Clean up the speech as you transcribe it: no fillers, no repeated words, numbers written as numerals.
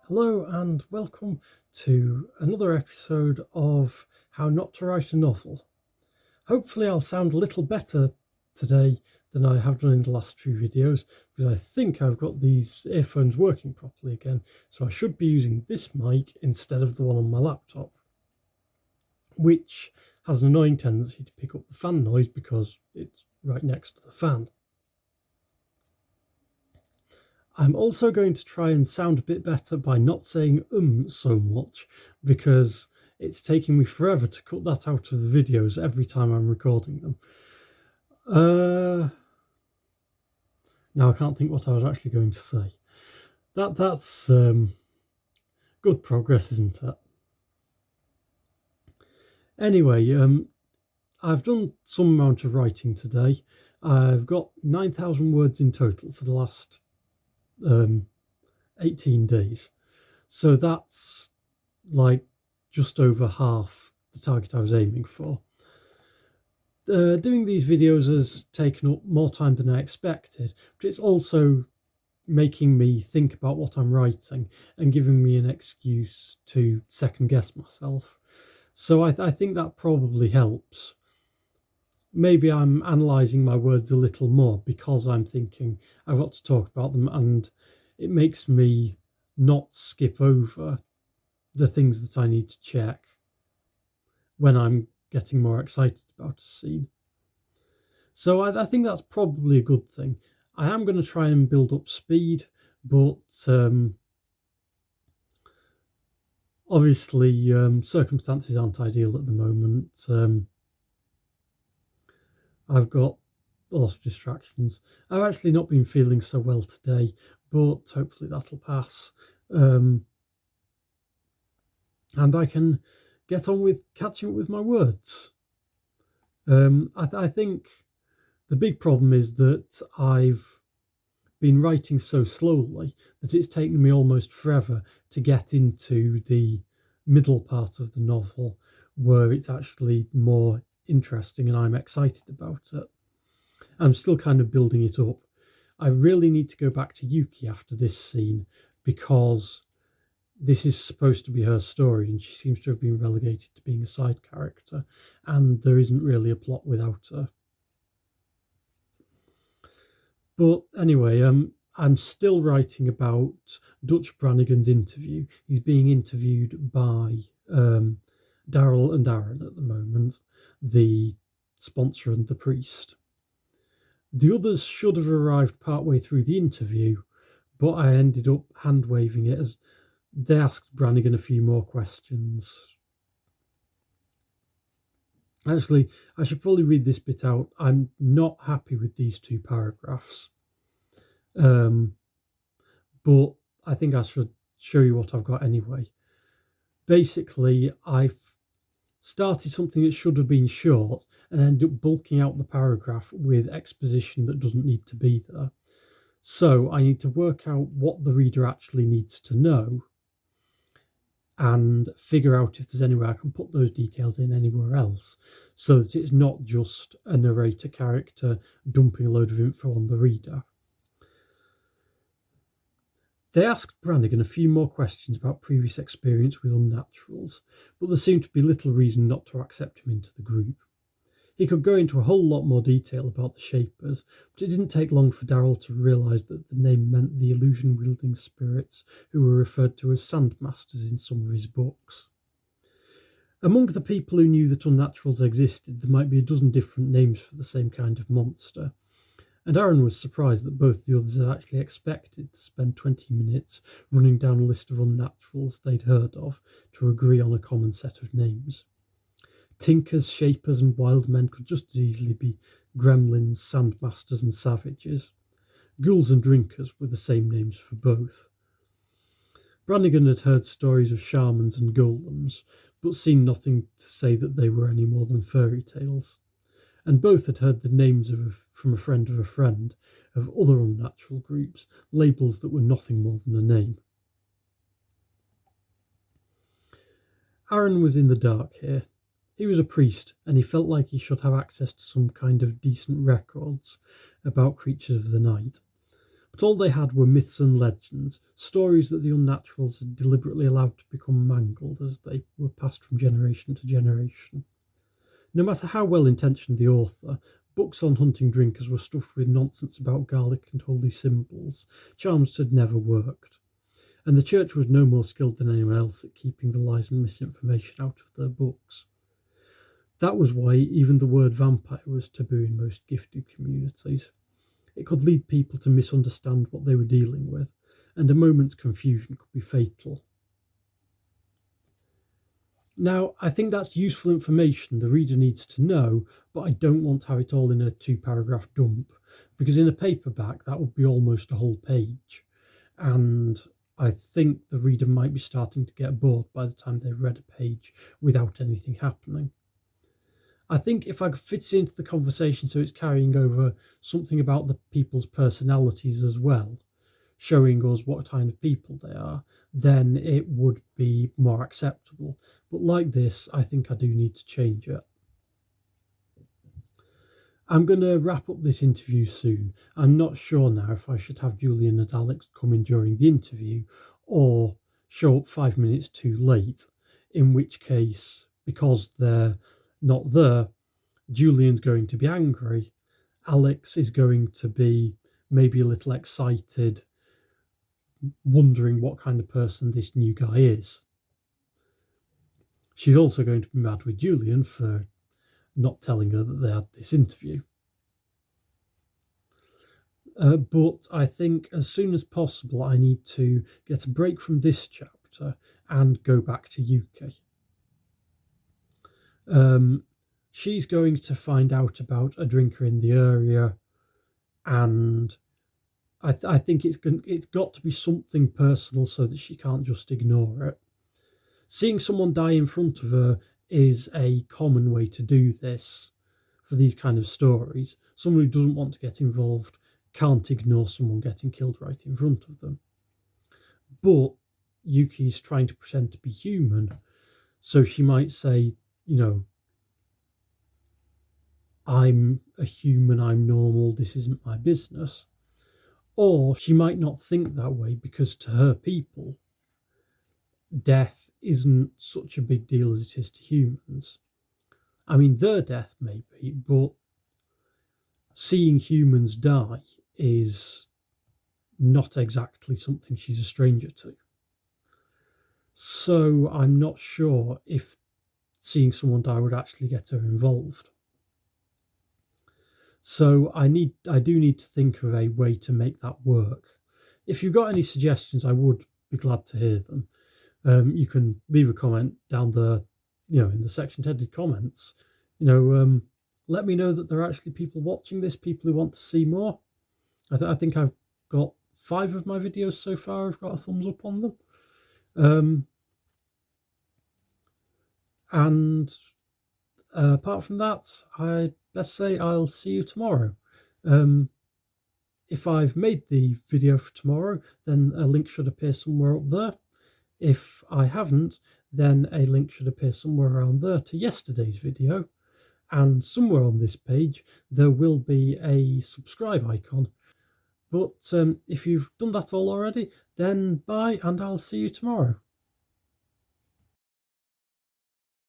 Hello and welcome to another episode of How Not to Write a Novel. Hopefully I'll sound a little better today than I have done in the last few videos, because I think I've got these earphones working properly again, so I should be using this mic instead of the one on my laptop, which has an annoying tendency to pick up the fan noise because it's right next to the fan. I'm also going to try and sound a bit better by not saying so much, because it's taking me forever to cut that out of the videos every time I'm recording them. Now I can't think what I was actually going to say. That's good progress, isn't it? Anyway, I've done some amount of writing today. I've got 9,000 words in total for the last 18 days. So that's like just over half the target I was aiming for. Doing these videos has taken up more time than I expected, but it's also making me think about what I'm writing and giving me an excuse to second guess myself. So I think that probably helps. Maybe I'm analysing my words a little more because I'm thinking I've got to talk about them, and it makes me not skip over the things that I need to check when I'm getting more excited about a scene. So I think that's probably a good thing. I am going to try and build up speed, but obviously circumstances aren't ideal at the moment. I've got a lot of distractions. I've actually not been feeling so well today, but hopefully that'll pass. And I can get on with catching up with my words. I think the big problem is that I've been writing so slowly that it's taken me almost forever to get into the middle part of the novel, where it's actually more interesting and I'm excited about it. I'm still kind of building it up. I really need to go back to Yuki after this scene, because this is supposed to be her story and she seems to have been relegated to being a side character, and there isn't really a plot without her. But anyway, I'm still writing about Dutch Brannigan's interview. He's being interviewed by Daryl and Aaron at the moment, the sponsor and the priest. The others should have arrived partway through the interview, but I ended up hand-waving it as they asked Brannigan a few more questions. Actually, I should probably read this bit out. I'm not happy with these two paragraphs. But I think I should show you what I've got anyway. Basically, I've started something that should have been short and ended up bulking out the paragraph with exposition that doesn't need to be there. So I need to work out what the reader actually needs to know and figure out if there's anywhere I can put those details in anywhere else, so that it's not just a narrator character dumping a load of info on the reader. They asked Brannigan a few more questions about previous experience with unnaturals, but there seemed to be little reason not to accept him into the group. He could go into a whole lot more detail about the Shapers, but it didn't take long for Daryl to realise that the name meant the illusion-wielding spirits who were referred to as Sandmasters in some of his books. Among the people who knew that unnaturals existed, there might be a dozen different names for the same kind of monster, and Aaron was surprised that both the others had actually expected to spend 20 minutes running down a list of unnaturals they'd heard of to agree on a common set of names. Tinkers, Shapers, and Wild Men could just as easily be Gremlins, Sandmasters, and Savages. Ghouls and Drinkers were the same names for both. Brannigan had heard stories of shamans and golems, but seen nothing to say that they were any more than fairy tales. And both had heard the names from a friend of a friend of other unnatural groups, labels that were nothing more than a name. Aaron was in the dark here. He was a priest, and he felt like he should have access to some kind of decent records about creatures of the night. But all they had were myths and legends, stories that the unnaturals had deliberately allowed to become mangled as they were passed from generation to generation. No matter how well intentioned the author, books on hunting drinkers were stuffed with nonsense about garlic and holy symbols, charms had never worked, and the church was no more skilled than anyone else at keeping the lies and misinformation out of their books. That was why even the word vampire was taboo in most gifted communities. It could lead people to misunderstand what they were dealing with, and a moment's confusion could be fatal. Now, I think that's useful information the reader needs to know, but I don't want to have it all in a 2-paragraph dump, because in a paperback that would be almost a whole page, and I think the reader might be starting to get bored by the time they've read a page without anything happening. I think if I could fit it into the conversation so it's carrying over something about the people's personalities as well, showing us what kind of people they are, then it would be more acceptable. But like this, I think I do need to change it. I'm going to wrap up this interview soon. I'm not sure now if I should have Julian and Alex come in during the interview or show up 5 minutes too late, in which case, because they're not there, Julian's going to be angry, Alex is going to be maybe a little excited, wondering what kind of person this new guy is. She's also going to be mad with Julian for not telling her that they had this interview. But I think as soon as possible, I need to get a break from this chapter and go back to UK. She's going to find out about a drinker in the area, and I think it's got to be something personal so that she can't just ignore it. Seeing someone die in front of her is a common way to do this for these kind of stories. Someone who doesn't want to get involved can't ignore someone getting killed right in front of them. But Yuki's trying to pretend to be human, so she might say, I'm a human, I'm normal, this isn't my business. Or she might not think that way because to her people, death isn't such a big deal as it is to humans. I mean, their death may be, but seeing humans die is not exactly something she's a stranger to. So I'm not sure if seeing someone die would actually get her involved. So I do need to think of a way to make that work. If you've got any suggestions, I would be glad to hear them. You can leave a comment down there, in the section headed comments. Let me know that there are actually people watching this, people who want to see more. I think I've got 5 of my videos so far. I've got a thumbs up on them. And apart from that, I best say I'll see you tomorrow. If I've made the video for tomorrow, then a link should appear somewhere up there. If I haven't, then a link should appear somewhere around there to yesterday's video. And somewhere on this page, there will be a subscribe icon. But if you've done that all already, then bye, and I'll see you tomorrow.